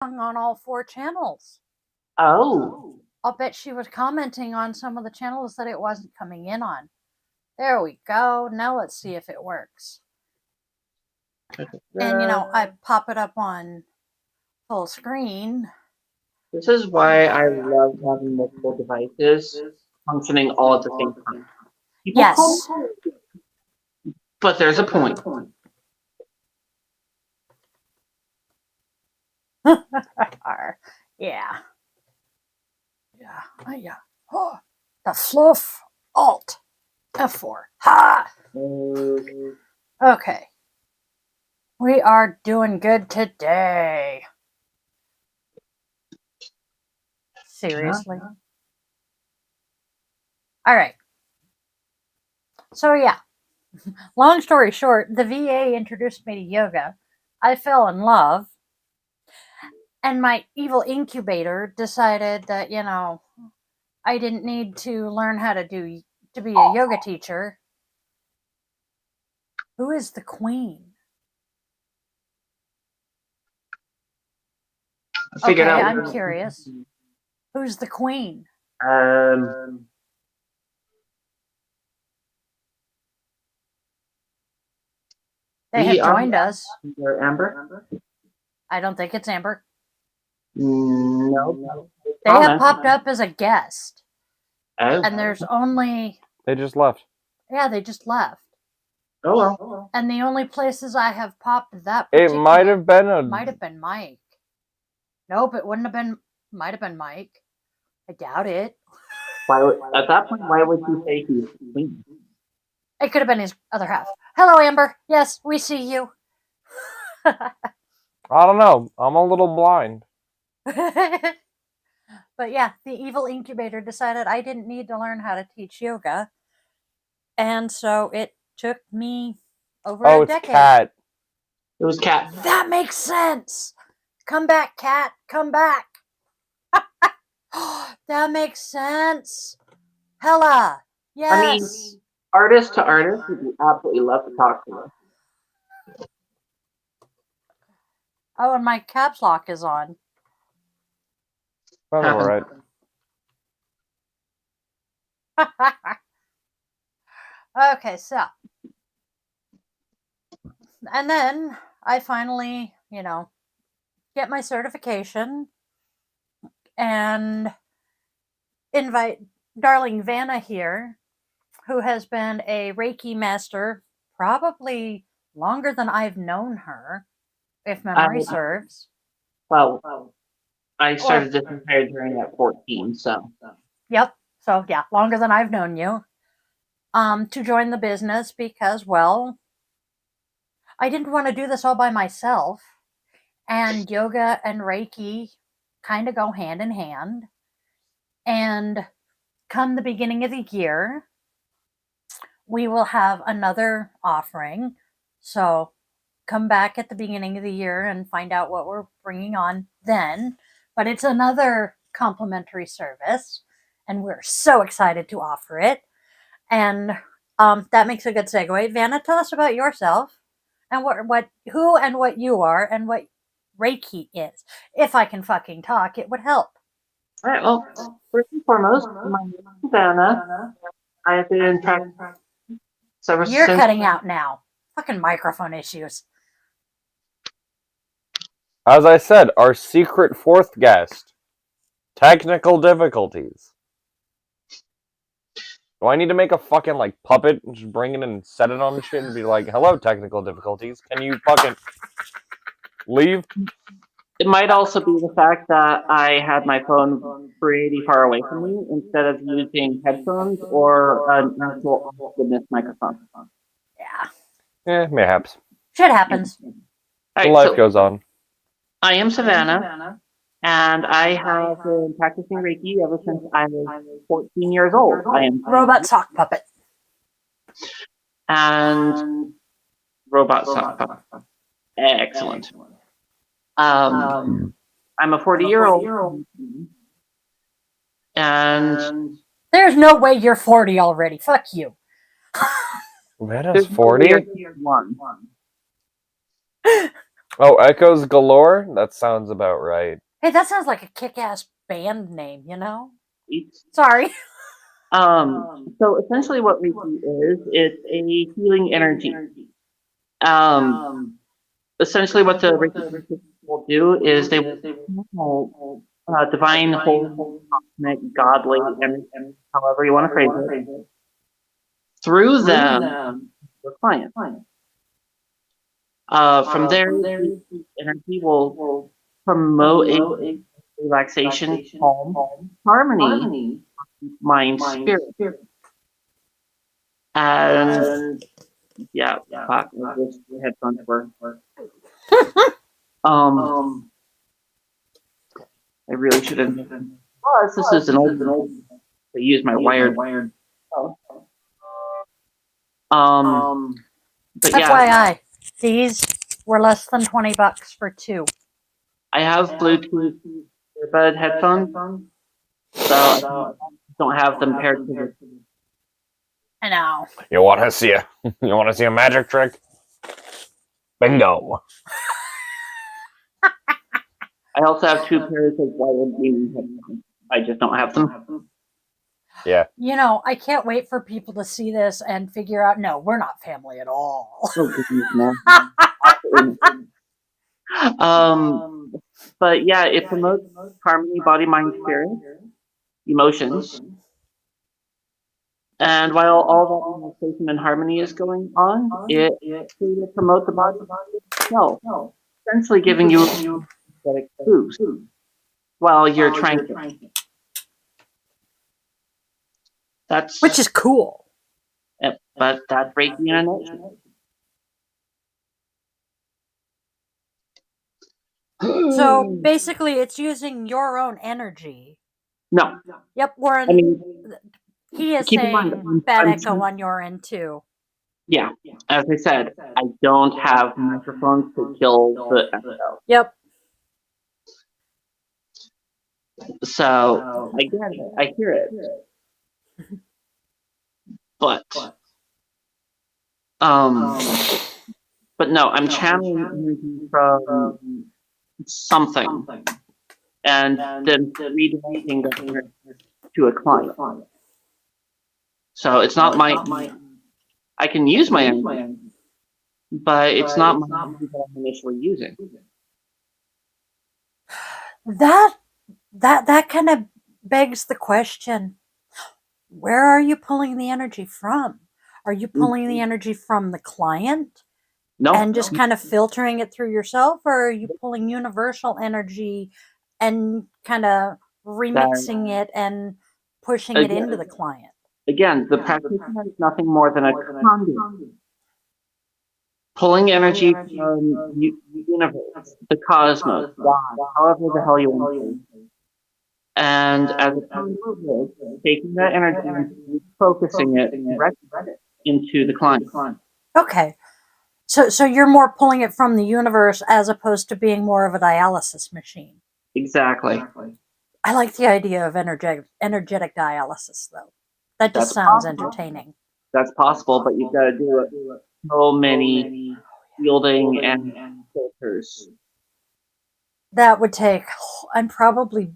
on all 4 channels. Oh. I'll bet she was commenting on some of the channels that it wasn't coming in on. There we go. Now let's see if it works. And I pop it up on full screen. This is why I love having multiple devices functioning all at the same time. People Yes. But there's a point. Yeah. Yeah. Oh, the fluff. Alt. F4. Ha! Okay. We are doing good today. Seriously? Yeah. All right. So, yeah. Long story short, the VA introduced me to yoga. I fell in love. And my evil incubator decided that, I didn't need to learn how to be a yoga teacher. Who is the queen? Okay, I'm curious. Who's the queen? They have joined us. Amber? I don't think it's Amber. No. They have popped up as a guest. Oh. And there's only... They just left. Yeah, they just left. Oh, well. And the only places I have popped that It might have been Mike. Nope, it wouldn't have been... Might have been Mike. I doubt it. At that point, why would you say he's queen? It could have been his other half. Hello, Amber. Yes, we see you. I don't know. I'm a little blind. But yeah, the evil incubator decided I didn't need to learn how to teach yoga. And so it took me over a decade. Oh, it's Cat. It was Cat. That makes sense. Come back, Cat. Come back. That makes sense. Hella. Yes. I mean, artist to artist, we absolutely love to talk to her. Oh, and my caps lock is on. That's all right. Okay, so. And then I finally, get my certification and invite darling Vanna here, who has been a Reiki master probably longer than I've known her, if memory serves. Well, I started this entire journey at 14, so. Yep. So, yeah, longer than I've known you. To join the business because, well, I didn't want to do this all by myself. And yoga and Reiki kind of go hand in hand. And come the beginning of the year, we will have another offering. So come back at the beginning of the year and find out what we're bringing on then. But it's another complimentary service, and we're so excited to offer it. And that makes a good segue. Vanna, tell us about yourself and who and what you are and what Reiki is. If I can fucking talk, it would help. All right, well, first and foremost, my name is Vanna. I've been in practice You're cutting out now. Fucking microphone issues. As I said, our secret fourth guest. Technical difficulties. Do I need to make a fucking, puppet and just bring it and set it on the shit and be like, hello, technical difficulties. Can you fucking leave? It might also be the fact that I had my phone pretty far away from me instead of using headphones or an actual goodness microphone. Yeah. Mayhaps. Shit happens. Right, life goes on. I am Savannah, and I have been practicing Reiki ever since I was 14 years old. I am Robot sock puppet. And robot sock puppet. Excellent. I'm a 40-year-old, and there's no way you're 40 already. Fuck you. Vanna's 40? Oh, Echoes Galore? That sounds about right. Hey, that sounds like a kick-ass band name, you know? It's, Sorry. so essentially what Reiki is, it's a healing energy. Um, Essentially what the Reiki practitioner will do is they will channel, divine, holy, cosmic, godly energy, however you want to phrase it, through them to the client. From there, the energy will promote a relaxation, calm, harmony, mind, spirit. And yeah, fuck, I wish the headphones were. Um, I really should have. Plus, this is an old one. I use my wired. But yeah, FYI, these were less than $20 for two. I have Bluetooth earbud headphones, so I don't have them paired to the. I know. You want to see a magic trick? Bingo. I also have two pairs of wired gaming headphones. I just don't have them. Yeah. You know, I can't wait for people to see this and figure out, no, we're not family at all. Oh, goodness, no. But yeah, it promotes harmony, body, mind, spirit, emotions. And while all that relaxation and harmony is going on, it will promote the body itself, essentially giving you an energetic boost while you're trying to. That's Which is cool. but that's Reiki in a nutshell. So basically, it's using your own energy. No, Yep, Warren. I mean, he is keep in mind, saying bad I'm echo on your end too. yeah, as I said, I don't have microphones to kill the echo. Yep. So I get it, I hear it. But but no, I'm channeling energy from something and then redirecting the energy to a client. So it's not my. I can use my energy, but it's not my energy that I'm initially using. That kind of begs the question, where are you pulling the energy from? Are you pulling the energy from the client No, and just kind of filtering it through yourself, or are you pulling universal energy and kind of remixing it and pushing it into the client? Again, the practitioner is nothing more than a conduit, pulling energy from the universe, the cosmos, God, however the hell you want to. And as a conduit, taking that energy and focusing it directly into the client. Okay. So you're more pulling it from the universe as opposed to being more of a dialysis machine. Exactly. I like the idea of energetic dialysis, though. That just sounds entertaining. That's possible, but you've got to do it. So many shielding and filters. That would take, and probably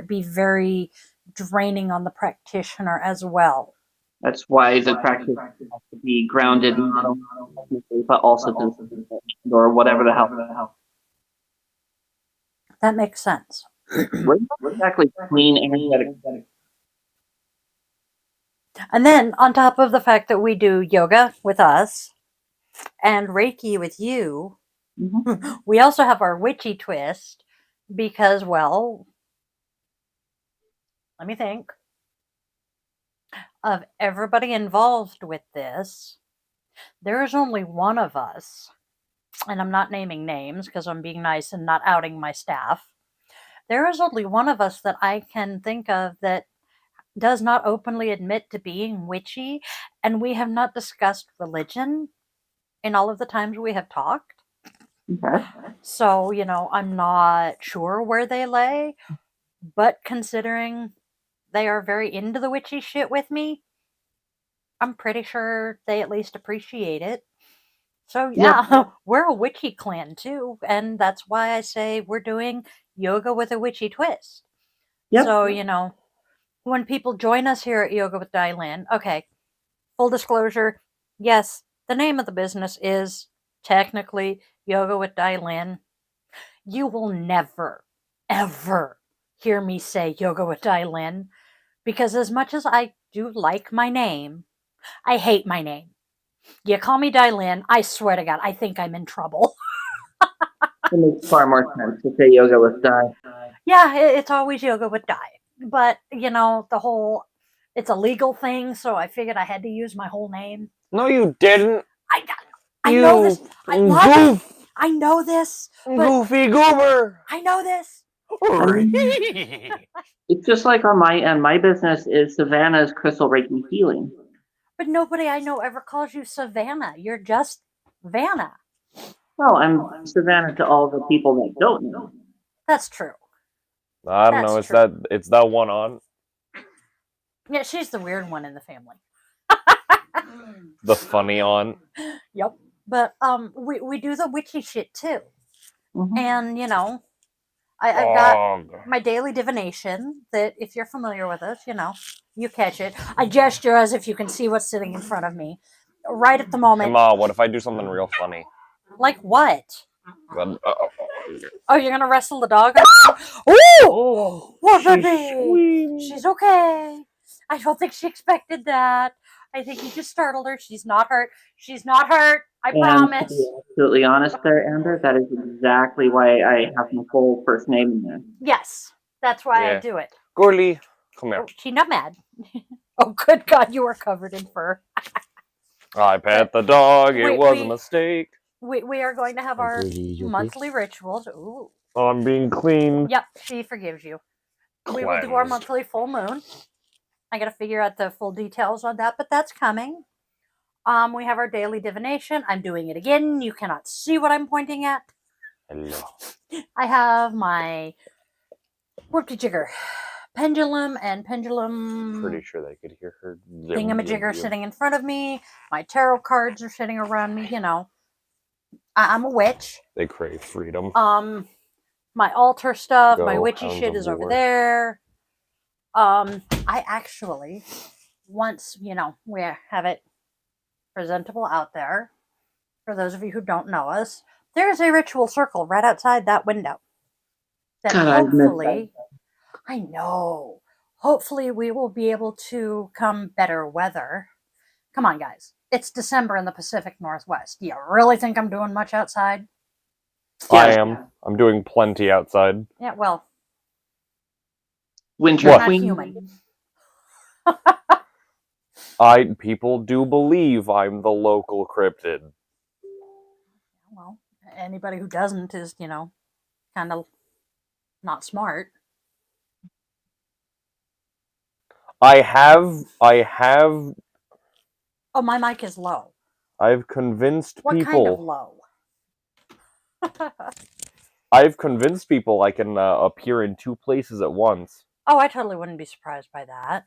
be very draining on the practitioner as well. That's why the practice has to be grounded not only technically, but also physically, or whatever the hell. That makes sense. We're not exactly clean energetic. And then, on top of the fact that we do yoga with us and Reiki with you, we also have our witchy twist because, well, let me think. Of everybody involved with this, there is only one of us, and I'm not naming names because I'm being nice and not outing my staff. There is only one of us that I can think of that does not openly admit to being witchy, and we have not discussed religion in all of the times we have talked. Okay. So, I'm not sure where they lay, but considering they are very into the witchy shit with me, I'm pretty sure they at least appreciate it. So Yep. yeah, we're a witchy clan too, and that's why I say we're doing yoga with a witchy twist. Yep. So, when people join us here at Yoga with Dylan, okay, full disclosure, yes, the name of the business is technically Yoga with Dylan. You will never, ever hear me say Yoga with Dylan because as much as I do like my name, I hate my name. You call me Dylan, I swear to God, I think I'm in trouble. It makes far more sense to say yoga with Di. Yeah, it's always Yoga with Di. But, the whole, it's a legal thing, so I figured I had to use my whole name. No, you didn't. I know this. I know this, but Goofy goober. I know this. It's just like on my end. My business is Savannah's Crystal Reiki Healing. But nobody I know ever calls you Savannah. You're just Vanna. Well, I'm Savannah to all the people that don't know. That's true. I don't That's know. It's true. that one on Yeah, she's the weird one in the family. the funny on. Yep. But we do the witchy shit too. Mhm. And I've got Oh, my daily divination that if you're familiar with it, you catch it. I gesture as if you can see what's sitting in front of me. Right at the moment. Emma, what if I do something real funny? Like what? Oh, Oh, you're gonna wrestle the dog? Oh, what baby? She's okay. I don't think she expected that. I think you just startled her. She's not hurt. She's not hurt. I And to promise. be absolutely honest there, Amber, that is exactly why I have my full first name in there. Yes, that's why I Yeah. do it. Gorley, come here. Oh, she's not mad. Oh, good God, you are covered in fur. I pet the dog. It Wait, was a we- mistake. We are going to have our monthly rituals. Ooh. I'm being clean. Yep, she forgives you. We will do our Cleansed. monthly full moon. I got to figure out the full details on that, but that's coming. We have our daily divination. I'm doing it again. You cannot see what I'm pointing at. Hello. I have my whoop-de-jigger pendulum and pendulum Pretty sure they could hear her. thingamajigger sitting in front of me. My tarot cards are sitting around me. I'm a witch. They crave freedom. My altar stuff, my Go, witchy hounds shit of is over war. there. I actually, once, we have it presentable out there, for those of you who don't know us, there's a ritual circle right outside that window. That God, I've missed hopefully, I know, hopefully we will be able to come better weather. Come on, guys. It's December in the Pacific Northwest. Do you really think I'm doing much outside? I am. I'm doing plenty outside. Yeah, well, Winter you're not Queen. human. People do believe I'm the local cryptid. Well, anybody who doesn't is, kind of not smart. I have Oh, my mic is low. I've convinced What people. kind of low? I've convinced people I can appear in two places at once. Oh, I totally wouldn't be surprised by that.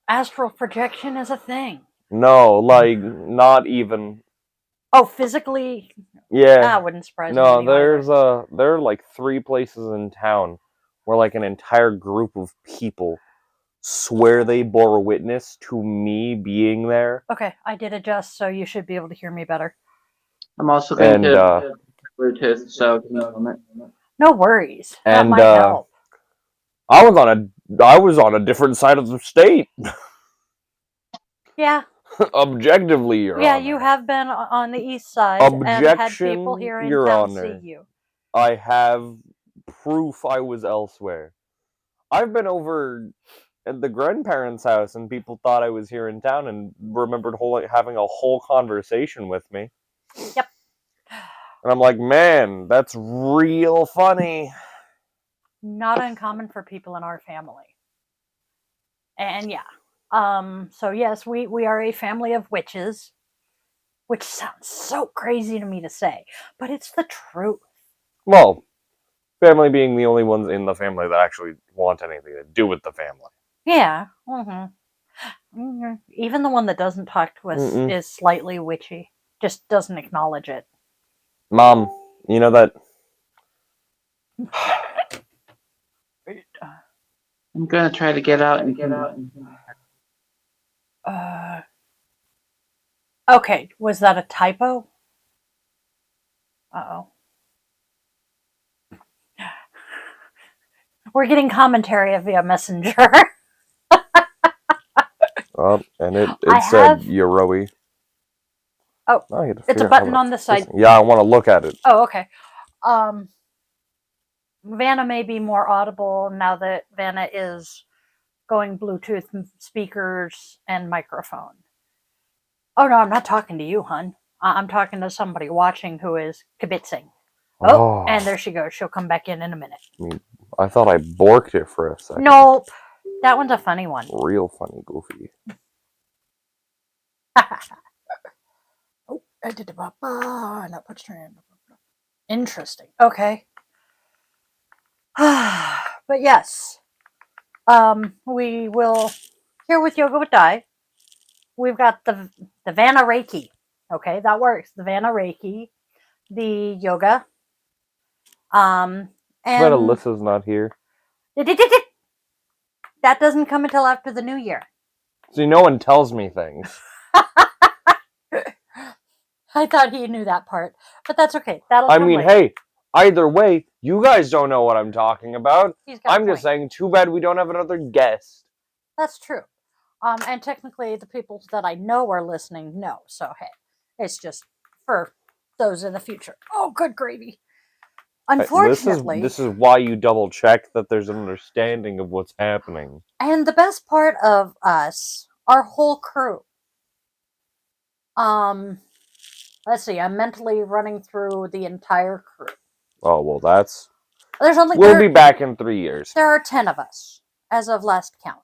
Astral projection is a thing. No, like not even. Oh, physically? Yeah. That wouldn't surprise me. No, Anyway. there are like 3 places in town where like an entire group of people swear they bore witness to me being there. Okay, I did adjust, so you should be able to hear me better. I'm also going And to Bluetooth, so give me a moment. No worries. That And, might help. I was on a different side of the state. Yeah. Objectively, Your Yeah, Honor. you have been on the east side and had people Objection, here in Your town Honor. see you. I have proof I was elsewhere. I've been over at the grandparents' house and people thought I was here in town and remembered having a whole conversation with me. Yep. And I'm like, man, that's real funny. Not uncommon for people in our family. And yeah. So yes, we are a family of witches, which sounds so crazy to me to say, but it's the truth. Well, family being the only ones in the family that actually want anything to do with the family. Yeah. Mm-hmm. Even the one that doesn't talk to us is slightly witchy. just doesn't acknowledge it. Mom, you know that. I'm gonna try to get out and Okay, was that a typo? Uh-oh. We're getting commentary via Messenger. And it I said have- Yoroi. Oh, Now I gotta it's a figure out button how on to the fix side. it. Yeah, I want to look at it. Oh, okay. Vanna may be more audible now that Vanna is going Bluetooth speakers and microphone. Oh no, I'm not talking to you, hun. I'm talking to somebody watching who is kibitzing. Oh, and there she goes. She'll come back in a minute. I thought I borked it for a second. Nope. That one's a funny one. Real funny, goofy. Oh, I did not put strand. Interesting. Okay. But yes, we will here with Yoga with Dai. We've got the Vanna Reiki. Okay, that works. The Vanna Reiki, the yoga. But And Alyssa's not here. that doesn't come until after the new year. See, no one tells me things. I thought he knew that part, but that's okay. That'll I come mean, later. hey, either way, you guys don't know what I'm talking about. He's got a I'm just point. saying, too bad we don't have another guest. That's true. And technically, the people that I know are listening know. So hey, it's just for those in the future. Oh, good gravy. Unfortunately, This is why you double check that there's an understanding of what's happening. and the best part of us, our whole crew. Let's see. I'm mentally running through the entire crew. Oh well, that's. There's only We'll be back in 3 years. There are 10 of us as of last count.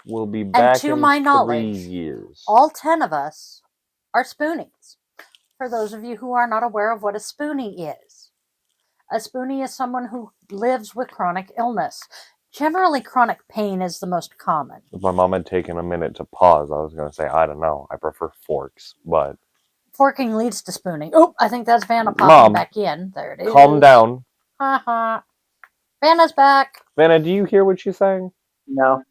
We'll be back to in my 3 knowledge, years. All 10 of us are spoonies. For those of you who are not aware of what a spoonie is, a spoonie is someone who lives with chronic illness. Generally, chronic pain is the most common. If my mom had taken a minute to pause, I was going to say, I don't know. I prefer forks, but. Forking leads to spooning. Oh, I think that's Vanna popping Mom, back in. There it is. Calm down. Haha. Vanna's back. Vanna, do you hear what she's saying? No.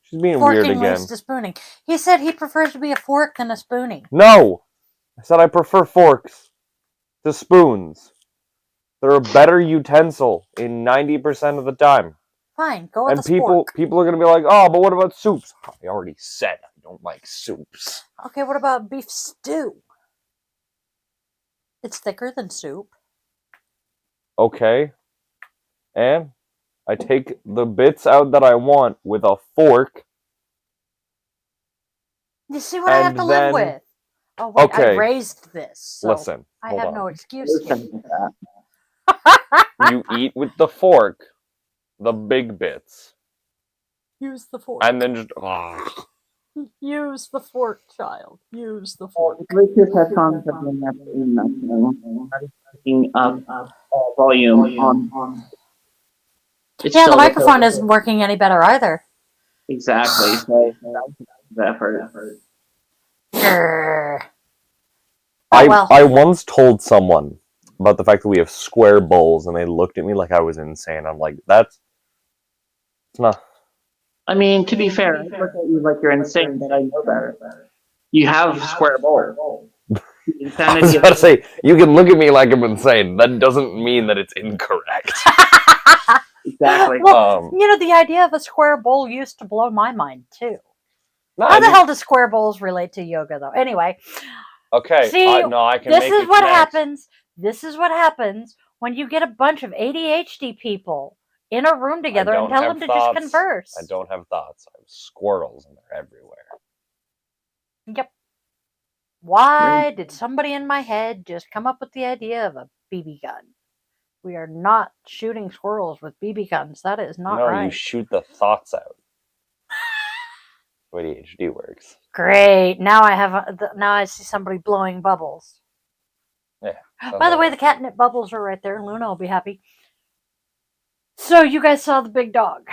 She's being Forking weird again. leads to spooning. He said he prefers to be a fork than a spoonie. No! I said I prefer forks to spoons. They're a better utensil in 90% of the time. Fine, go with And a spork. people are going to be like, oh, but what about soups? I already said I don't like soups. Okay, what about beef stew? It's thicker than soup. Okay. And I take the bits out that I want with a fork. You see what I have to live with? Oh, wait, I Okay. raised this. So Listen, I hold have on. no excuse here. You eat with the fork the big bits. Use the fork. And then just... Use the fork, child. Use the fork. Bluetooth headphones have been picking up volume on. Yeah, the microphone isn't working any better either. Exactly. So the effort. I once told someone about the fact that we have square bowls, and they looked at me like I was insane. I'm like, it's not. I mean, to be fair, I look at you like you're insane, but I know better. You have square bowls. I was about to say, you can look at me like I'm insane. That doesn't mean that it's incorrect. Exactly. Well, the idea of a square bowl used to blow my mind, too. How the hell do square bowls relate to yoga, though? Anyway. Okay. See, I can this make is it what connect. happens. This is what happens when you get a bunch of ADHD people in a room together and tell them to just converse. I don't have thoughts. I have squirrels, and they're everywhere. Yep. Why did somebody in my head just come up with the idea of a BB gun? We are not shooting squirrels with BB guns. That is not right. No, you shoot the thoughts out. The way ADHD works. Great. Now I see somebody blowing bubbles. Yeah. By the way, the catnip bubbles are right there. Luna will be happy. So you guys saw the big dog.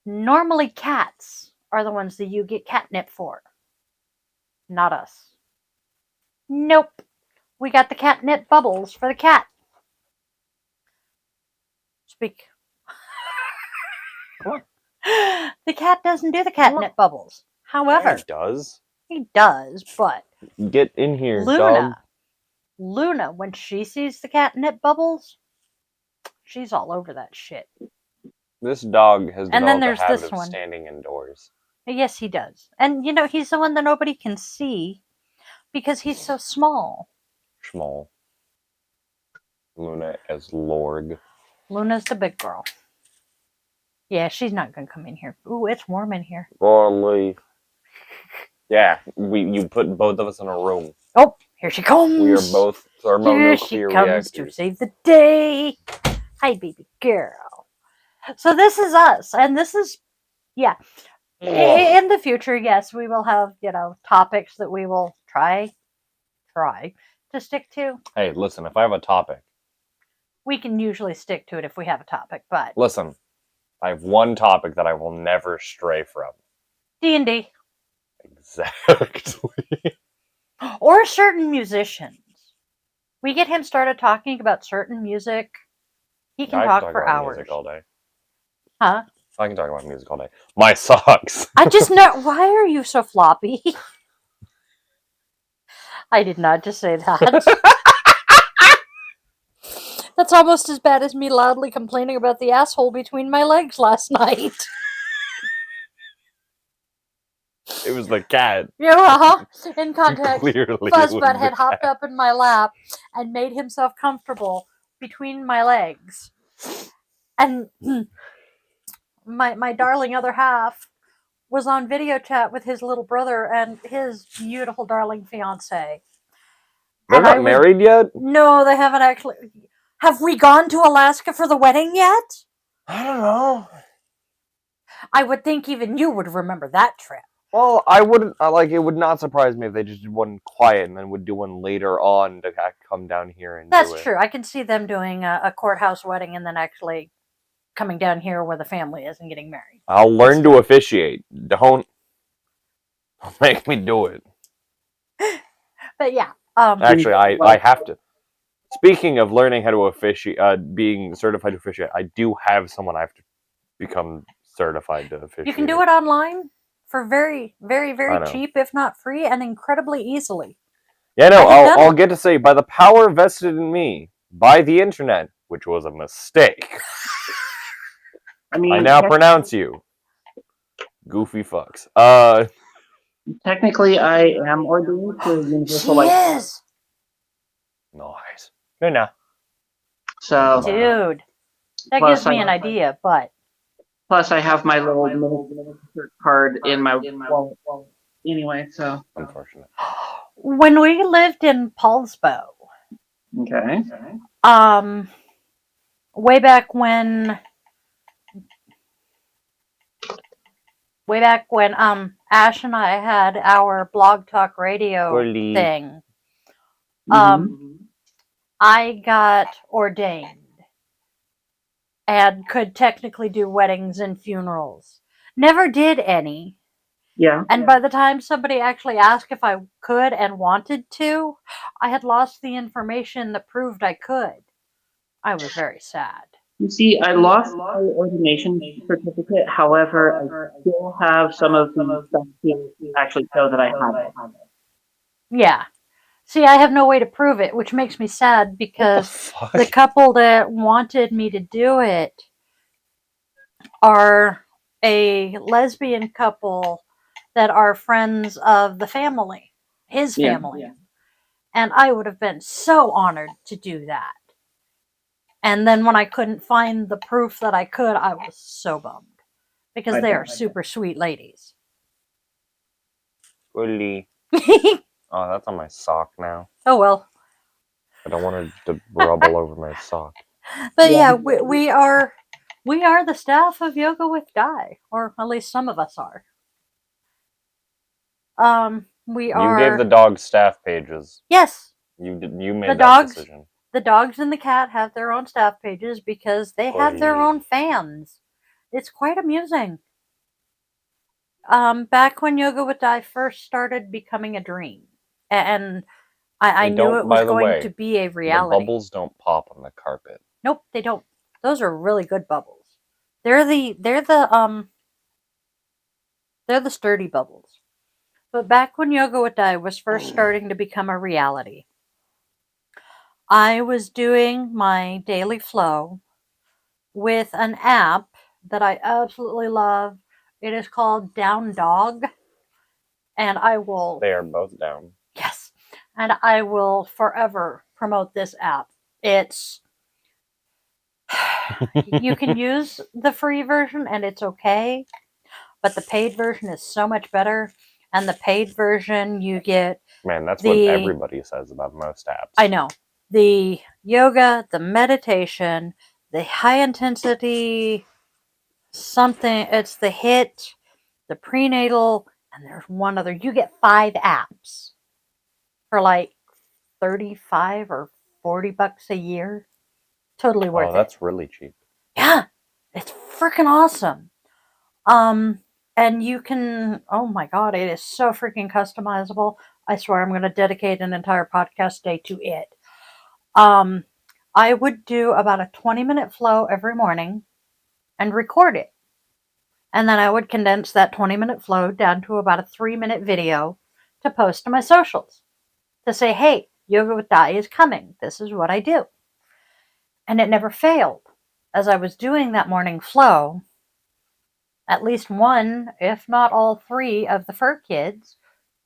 Normally cats are the ones that you get catnip for. Not us. Nope. We got the catnip bubbles for the cat. Speak. The cat doesn't do the catnip bubbles. However, Yeah, it does. he does, but Get in here, dog. Luna, when she sees the catnip bubbles, she's all over that shit. This dog has And then developed a there's habit this of one. standing indoors. Yes, he does. And, he's the one that nobody can see because he's so small. Schmall. Luna as Lorg. Luna's the big girl. Yeah, she's not going to come in here. Ooh, it's warm in here. Boy, yeah, you put both of us in a room. Oh, here she comes. We are both Here thermonuclear she comes reactors. to save the day. Hi, baby girl. So this is us. And this is, yeah. In the future, yes, we will have, topics that we will try to stick to. Hey, listen, if I have a topic. We can usually stick to it if we have a topic, but Listen, I have one topic that I will never stray from. D&D. Exactly. Or certain musicians. We get him started talking about certain music, he can talk for about hours. music all day. Huh? I can talk about music all day. My socks. I just know. Why are you so floppy? I did not just say that. That's almost as bad as me loudly complaining about the asshole between my legs last night. It was the cat. Yeah, in context, Clearly, Fuzzbutt had hopped up in my lap and made himself comfortable between my legs. And my darling other half was on video chat with his little brother and his beautiful darling fiance. They're not married yet? No, they haven't actually. Have we gone to Alaska for the wedding yet? I don't know. I would think even you would remember that trip. Well, I wouldn't. It would not surprise me if they just did one quiet and then would do one later on to come down here and do it. That's true. I can see them doing a courthouse wedding and then actually coming down here where the family is and getting married. I'll learn to officiate. Don't make me do it. But yeah. Actually, I have to. Speaking of learning how to officiate, being certified to officiate, I do have someone I have to become certified to officiate. You can do it online for very, very, very cheap, if not free, and incredibly easily. Yeah, no, I'll get to say, by the power vested in me by the internet, which was a mistake, I now pronounce you goofy fucks. Technically, I am ordained to Universal Light. Yes. Nice. Good now. So, dude, that gives me an idea, but. Plus, I have my little minister card in my wallet. Anyway, so. Unfortunate. When we lived in Paulsbo. Okay. Way back when Ash and I had our Blog Talk Radio thing, I got ordained and could technically do weddings and funerals. Never did any. Yeah. And by the time somebody actually asked if I could and wanted to, I had lost the information that proved I could. I was very sad. You see, I lost my ordination certificate. However, I still have some of the stuff to actually show that I have it. Yeah. See, I have no way to prove it, which makes me sad because the couple that wanted me to do it are a lesbian couple that are friends of the family, his family. Yeah. And I would have been so honored to do that. And then when I couldn't find the proof that I could, I was so bummed. Because they are super sweet ladies. Willy. Oh, that's on my sock now. Oh, well. I don't want it to rub all over my sock. But yeah, we are the staff of Yoga with Guy. Or at least some of us are. We are... You gave the dog staff pages. Yes. You made that decision. The dogs and the cat have their own staff pages because they have their own fans. It's quite amusing. Back when Yoga with Di first started becoming a dream, and I They knew don't, it was by the going way. to be a The reality. bubbles don't pop on the carpet. Nope, they don't. Those are really good bubbles. They're the sturdy bubbles. But back when Yoga with Dai was first starting to become a reality, I was doing my daily flow with an app that I absolutely love. It is called Down Dog, and I will They are both down. yes, and I will forever promote this app. It's you can use the free version and it's okay, but the paid version is so much better. And the paid version, you get Man, that's what everybody says about most apps. I know the yoga, the meditation, the high intensity something. It's the HIT, the prenatal, and there's one other. You get 5 apps for like 35 or $40 a year. Totally worth Oh, that's really cheap. Yeah, it's freaking awesome. And you can, oh my god, it is so freaking customizable. I swear I'm going to dedicate an entire podcast day to it. I would do about a 20-minute flow every morning and record it. And then I would condense that 20-minute flow down to about a 3-minute video to post to my socials to say, hey, Yoga with Dai is coming. This is what I do. And it never failed. As I was doing that morning flow, at least one, if not all 3 of the fur kids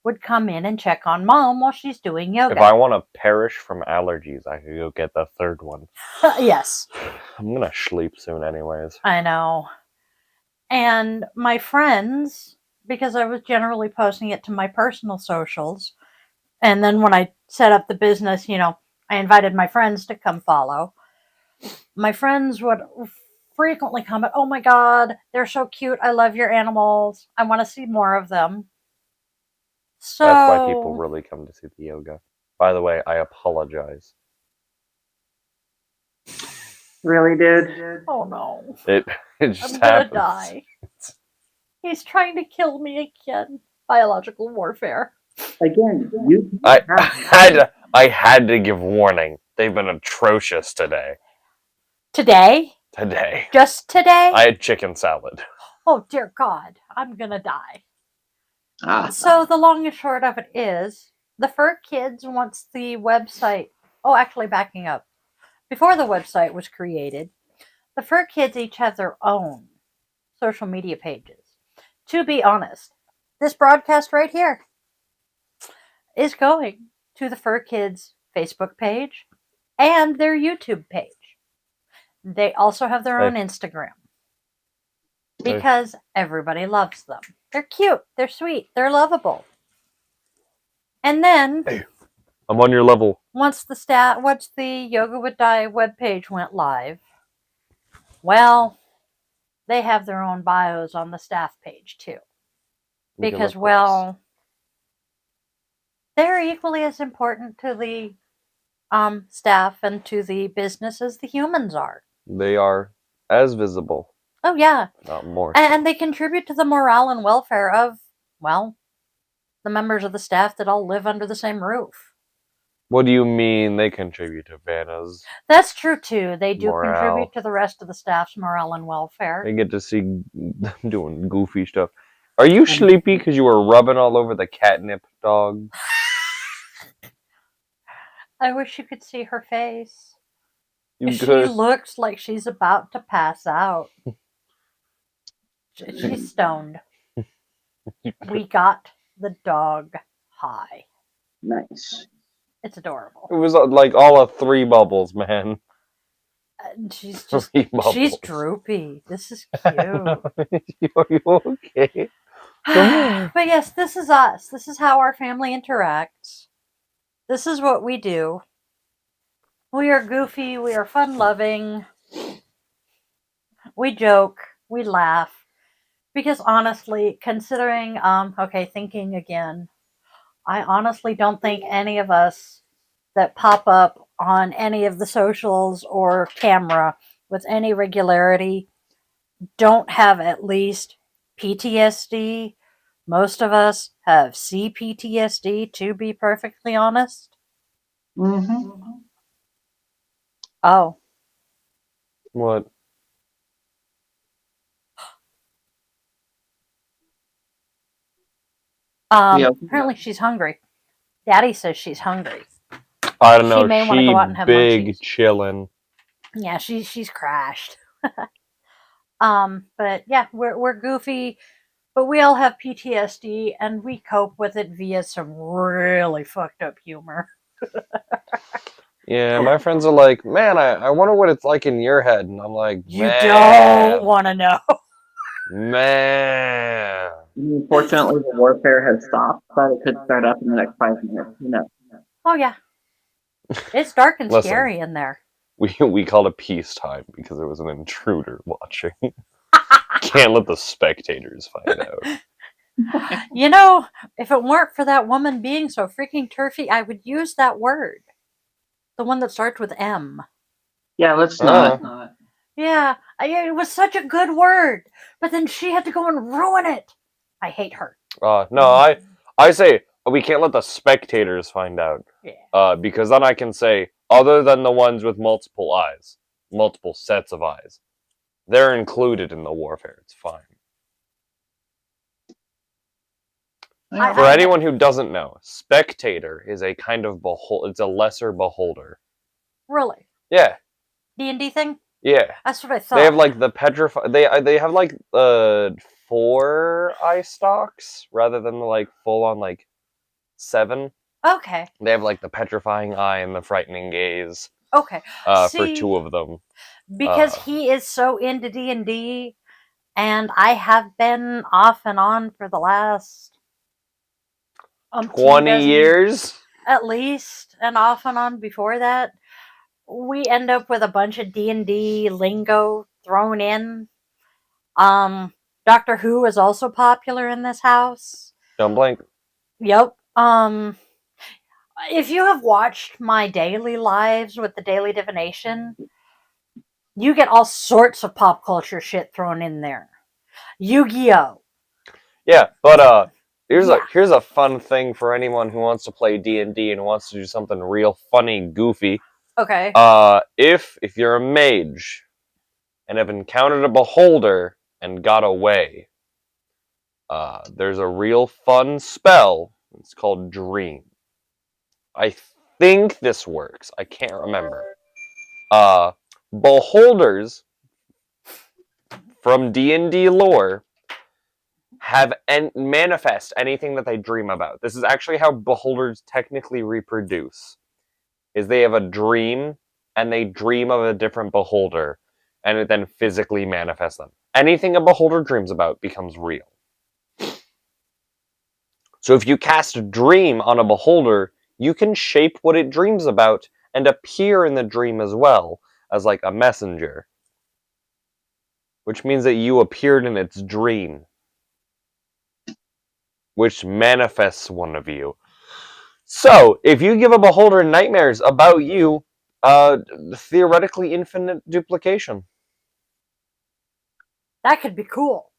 would come in and check on mom while she's doing yoga. If I want to perish from allergies, I could go get the 3rd one. Yes. I'm gonna sleep soon anyways. I know. And my friends, because I was generally posting it to my personal socials, and then when I set up the business, I invited my friends to come follow. My friends would frequently comment, oh my god, they're so cute. I love your animals. I want to see more of them. So That's why people really come to see the yoga. By the way, I apologize. Really, dude? oh no. It just I'm gonna happens. die. He's trying to kill me again. Biological warfare. Again, you. I had to give warning. They've been atrocious today. Today? Today. Just today? I had chicken salad. Oh dear God, I'm gonna die. Ah, So the long and short of it is, the Fur Kids, once the website, actually backing up, before the website was created, the Fur Kids each have their own social media pages. To be honest, this broadcast right here is going to the Fur Kids Facebook page and their YouTube page. They also have their own Instagram because everybody loves them. They're cute, they're sweet, they're lovable. And then I'm on your level. once the Yoga with Dai webpage went live, well, they have their own bios on the staff page too. Because, well, they're equally as important to the staff and to the business as the humans are. They are as visible. Oh, yeah. Not more. And they contribute to the morale and welfare of, well, the members of the staff that all live under the same roof. What do you mean they contribute to Vanna's? That's true, too. They do morale. contribute to the rest of the staff's morale and welfare. They get to see them doing goofy stuff. Are you sleepy because you were rubbing all over the catnip dog? I wish you could see her face. You She could. looks like she's about to pass out. She's stoned. We got the dog high. nice. It's adorable. It was like all of 3 bubbles, man. She's just, 3 bubbles. she's droopy. This is cute. Are you okay? But yes, this is us. This is how our family interacts. This is what we do. We are goofy. We are fun-loving. We joke. We laugh. Because honestly, considering, thinking again, I honestly don't think any of us that pop up on any of the socials or camera with any regularity don't have at least PTSD. Most of us have CPTSD, to be perfectly honest. Mm-hmm. Oh. What? Yeah. Apparently she's hungry. Daddy says she's hungry. I don't She know. may want to She go out and have big munchies. chillin'. Yeah, she's crashed. But yeah, we're goofy, but we all have PTSD and we cope with it via some really fucked up humor. Yeah, my friends are like, man, I wonder what it's like in your head, and I'm like, You don't want to know. man. Unfortunately, the warfare has stopped, but it could start up in the next 5 minutes. Who knows? Oh yeah, it's dark and Listen. scary in there. We called it peacetime because there was an intruder watching. Can't let the spectators find out. You know, if it weren't for that woman being so freaking turfy, I would use that word. The one that starts with M. Yeah, let's not. Yeah, it was such a good word, but then she had to go and ruin it. I hate her. No, I say we can't let the spectators find out. Yeah. Because then I can say, other than the ones with multiple eyes, multiple sets of eyes, they're included in the warfare. It's fine. For anyone who doesn't know, spectator is a kind of it's a lesser beholder. Really? Yeah. D&D thing? Yeah. That's what I thought. They have like the petrified. They have like 4 eye stalks rather than the like full on like 7. Okay. They have like the petrifying eye and the frightening gaze. Okay. For 2 of them. Because he is so into D&D, and I have been off and on for the last 20 years? At least, and off and on before that. We end up with a bunch of D&D lingo thrown in. Doctor Who is also popular in this house. Don't blink. Yep. If you have watched my daily lives with the Daily Divination, you get all sorts of pop culture shit thrown in there. Yu-Gi-Oh! Yeah, but here's a fun thing for anyone who wants to play D&D and wants to do something real funny, goofy. Okay. If you're a mage and have encountered a beholder and got away, there's a real fun spell. It's called Dream. I think this works. I can't remember. Beholders from D&D lore have manifest anything that they dream about. This is actually how beholders technically reproduce. Is they have a dream and they dream of a different beholder and it then physically manifests them. Anything a beholder dreams about becomes real. So if you cast a dream on a beholder, you can shape what it dreams about and appear in the dream as well as like a messenger. Which means that you appeared in its dream. Which manifests one of you. So, if you give a beholder nightmares about you, theoretically infinite duplication. That could be cool.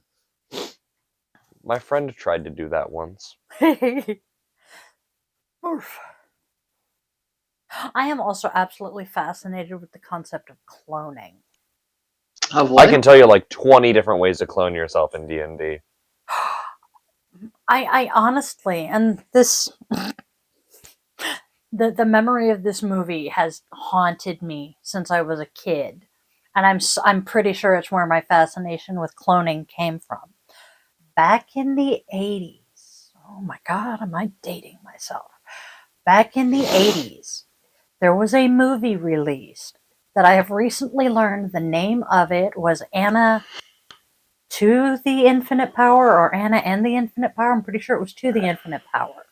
My friend tried to do that once. Oof. I am also absolutely fascinated with the concept of cloning. I can tell you like 20 different ways to clone yourself in D&D. I honestly, and this, the memory of this movie has haunted me since I was a kid, and I'm pretty sure it's where my fascination with cloning came from. Back in the 80s, oh my god, am I dating myself? Back in the 80s, there was a movie released that I have recently learned the name of it was Anna to the Infinite Power or Anna and the Infinite Power. I'm pretty sure it was To the Infinite Power.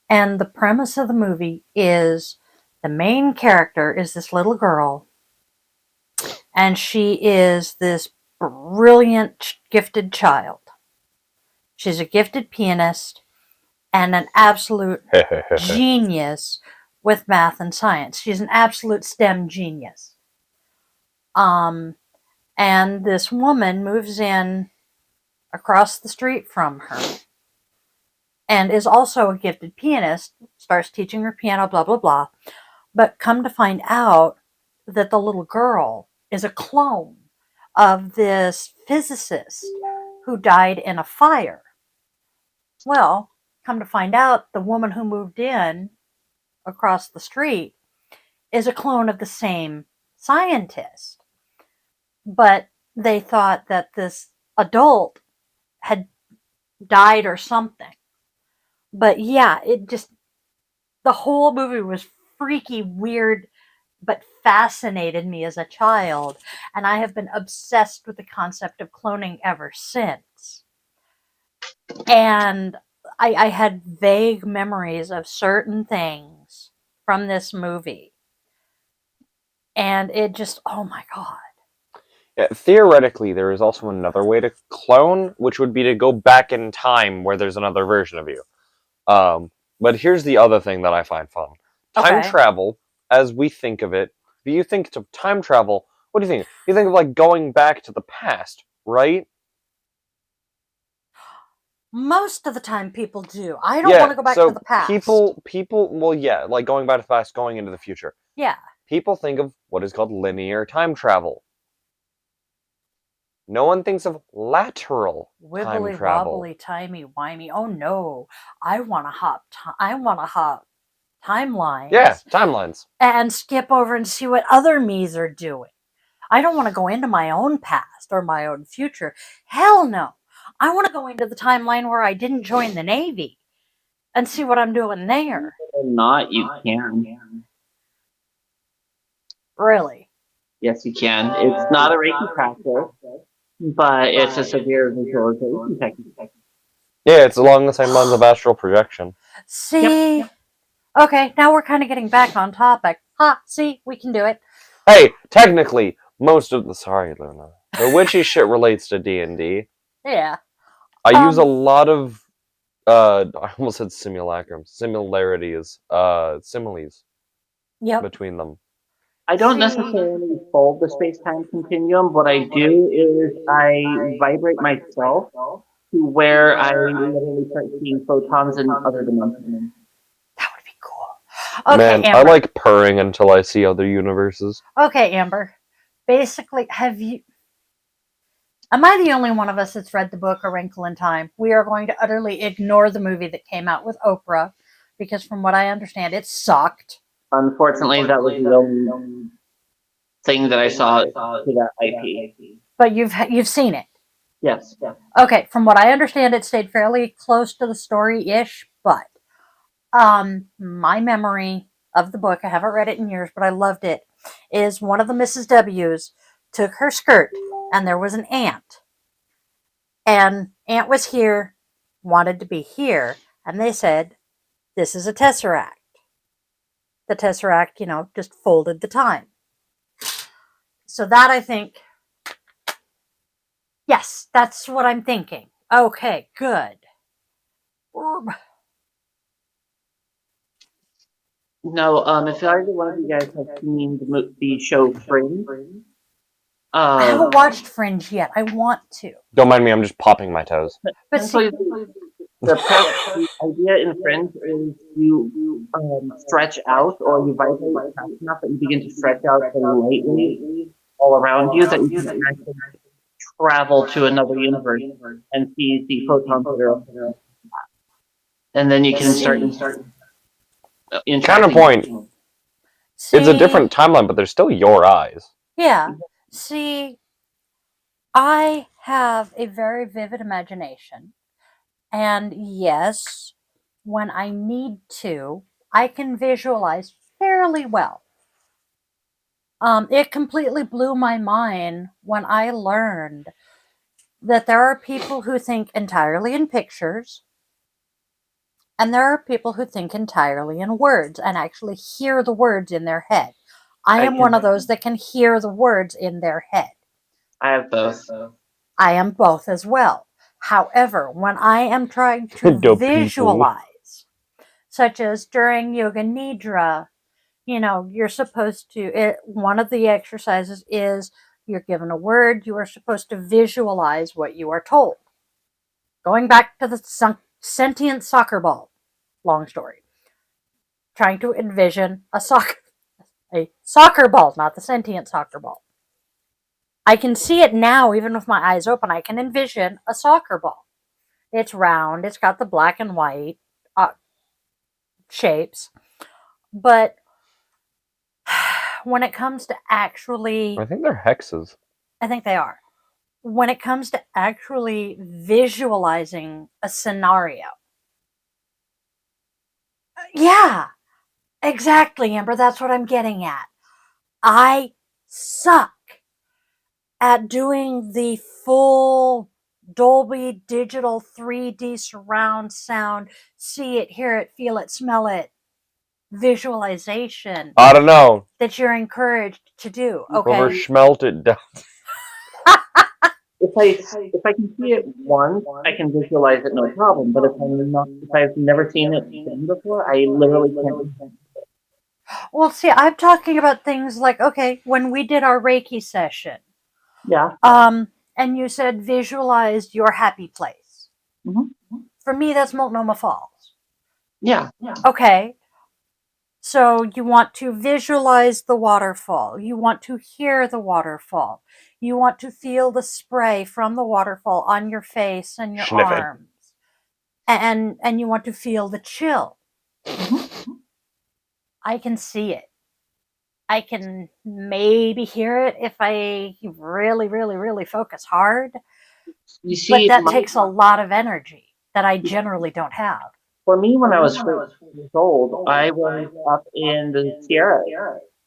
And the premise of the movie is the main character is this little girl, and she is this brilliant, gifted child. She's a gifted pianist and an absolute genius with math and science. She's an absolute STEM genius. And this woman moves in across the street from her. and is also a gifted pianist, starts teaching her piano, blah, blah, blah. But come to find out that the little girl is a clone of this physicist who died in a fire. Well, come to find out, the woman who moved in across the street is a clone of the same scientist. But they thought that this adult had died or something. But yeah, the whole movie was freaky, weird, but fascinated me as a child. And I have been obsessed with the concept of cloning ever since. And I had vague memories of certain things from this movie. And it just, oh my God. Yeah, theoretically, there is also another way to clone, which would be to go back in time where there's another version of you. But here's the other thing that I find fun. Time Okay. travel, as we think of it, if you think of time travel, what do you think? You think of like going back to the past, right? Most of the time people do. I don't want to go back to the past. Well, yeah, like going back to the past, going into the future. Yeah. People think of what is called linear time travel. No one thinks of lateral time Wibbly travel. wobbly timey wimey. Oh no. I want to hop timelines. Yeah, timelines. And skip over and see what other me's are doing. I don't want to go into my own past or my own future. Hell no. I want to go into the timeline where I didn't join the Navy and see what I'm doing there. Or not, you can. Really? Yes, you can. It's not a Reiki practice, but it's a severe visualization technique. Yeah, it's along the same lines of astral projection. See? Yep. Okay, now we're kind of getting back on topic. See, we can do it. Hey, technically, most of the sorry, Luna, the witchy shit relates to D&D. Yeah. I use a lot of I almost said simulacrum, similarities, similes Yep. between them. I don't necessarily fold the space-time continuum. What I do is I vibrate myself to where I literally start seeing photons in other dimensions. That would be cool. Okay, Man, Amber. I like purring until I see other universes. Okay, Amber. Basically, am I the only one of us that's read the book A Wrinkle in Time? We are going to utterly ignore the movie that came out with Oprah because from what I understand, it sucked. Unfortunately, that was the only thing that I saw to that IP. But you've seen it. Yes. Okay, from what I understand, it stayed fairly close to the story-ish, but my memory of the book, I haven't read it in years, but I loved it, is one of the Mrs. W's took her skirt, and there was an ant. And ant was here, wanted to be here, and they said, this is a tesseract. The tesseract, just folded the time. So that, I think, yes, that's what I'm thinking. Okay, good. No, if either one of you guys have seen the show Fringe, I haven't watched Fringe yet. I want to. Don't mind me, I'm just popping my toes. But see, the idea in Fringe is you stretch out or you vibrate fast enough that you begin to stretch out so lightly all around you that you can actually travel to another universe and see the photons that are, and then you can start Counterpoint. see, It's a different timeline, but they're still your eyes. Yeah. See, I have a very vivid imagination. And yes, when I need to, I can visualize fairly well. It completely blew my mind when I learned that there are people who think entirely in pictures, and there are people who think entirely in words and actually hear the words in their head. I am one of those that can hear the words in their head. I have both. I am both as well. However, when I am trying to visualize, such as during Yoga Nidra, you're supposed to, one of the exercises is you're given a word, you are supposed to visualize what you are told. Going back to the sentient soccer ball. Long story. Trying to envision a soccer ball, not the sentient soccer ball. I can see it now, even with my eyes open. I can envision a soccer ball. It's round. It's got the black and white shapes. But when it comes to actually... I think they're hexes. I think they are. When it comes to actually visualizing a scenario. Yeah, exactly, Amber. That's what I'm getting at. I suck at doing the full Dolby Digital 3D surround sound, see it, hear it, feel it, smell it, visualization I don't know. that you're encouraged to do. Whoever Okay. schmelt it down. If I can see it once, I can visualize it no problem. But if I've never seen it done before, I literally can't. Well, see, I'm talking about things like, okay, when we did our Reiki session, Yeah. and you said visualize your happy place. Mm-hmm. For me, that's Multnomah Falls. Yeah. Okay. So you want to visualize the waterfall. You want to hear the waterfall. You want to feel the spray from the waterfall on your face and your Sniff it. arms. And you want to feel the chill. Mm-hmm. I can see it. I can maybe hear it if I really, really, really focus hard. You see, But that takes a lot of energy that I generally don't have. for me, when I was 4 years old, I was up in the Sierra,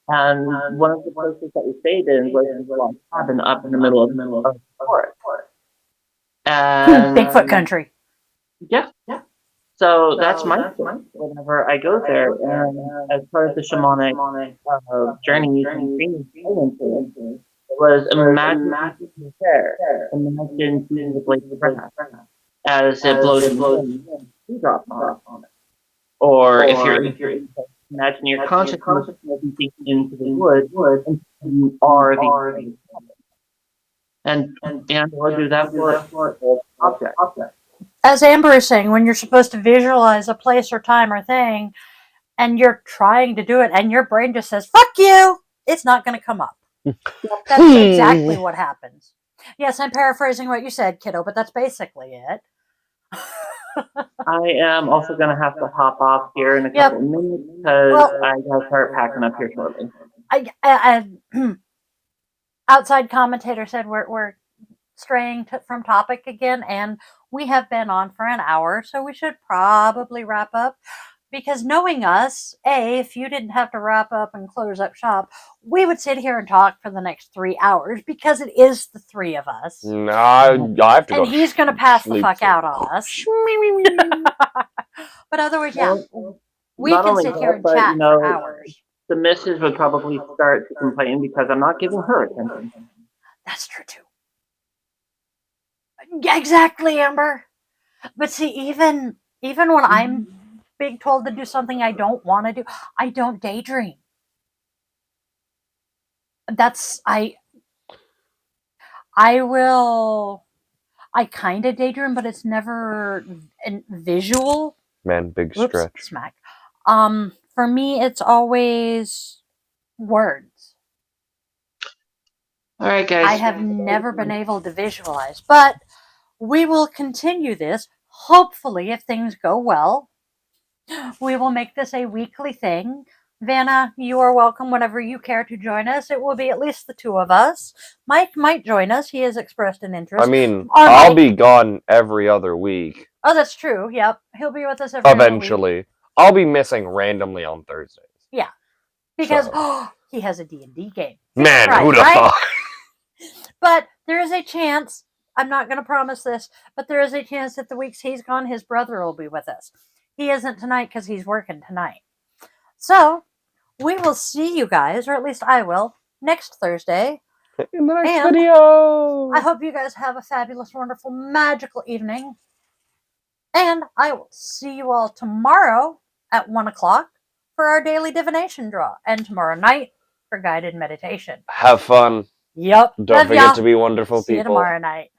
and one of the places that we stayed in was this log cabin up in the middle of the forest. And Bigfoot country. yeah. So that's my thing whenever I go there, and as part of the shamanic journey and training it was imagine being there, imagine seeing the blade of breath as it blows in the wind, drops on it. Or if you're imagine your consciousness moving into the wood, and you are the and we'll do that for all objects. As Amber is saying, when you're supposed to visualize a place or time or thing, and you're trying to do it, and your brain just says, fuck you, it's not going to come up. That's exactly what happens. Yes, I'm paraphrasing what you said, kiddo, but that's basically it. I am also going to have to hop off here in a couple of minutes because I got to start packing up here shortly. Outside commentator said we're straying from topic again, and we have been on for an hour, so we should probably wrap up. Because knowing us, if you didn't have to wrap up and close up shop, we would sit here and talk for the next 3 hours because it is the three of us. No, I have to go. And he's going to pass the fuck out on us. But otherwise, yeah, we can sit here and chat for hours. The missus would probably start to complain because I'm not giving her attention. That's true too. Yeah, exactly, Amber. But see, even when I'm being told to do something I don't want to do, I don't daydream. I kind of daydream, but it's never visual. Man, big stretch. Smack. For me, it's always words. All right, guys. I have never been able to visualize, but we will continue this. Hopefully, if things go well, we will make this a weekly thing. Vanna, you are welcome whenever you care to join us. It will be at least the two of us. Mike might join us. He has expressed an interest. I mean, I'll be gone every other week. Oh, that's true. Yep. He'll be with us every eventually. Week. I'll be missing randomly on Thursdays. Yeah. Because he has a D&D game. Man, who the fuck? But there is a chance, I'm not going to promise this, but there is a chance that the weeks he's gone, his brother will be with us. He isn't tonight because he's working tonight. So, we will see you guys, or at least I will, next Thursday. In the next video. I hope you guys have a fabulous, wonderful, magical evening. And I will see you all tomorrow at 1 o'clock for our daily divination draw. And tomorrow night for guided meditation. Have fun. Yep. Don't forget to be wonderful people. See you tomorrow night.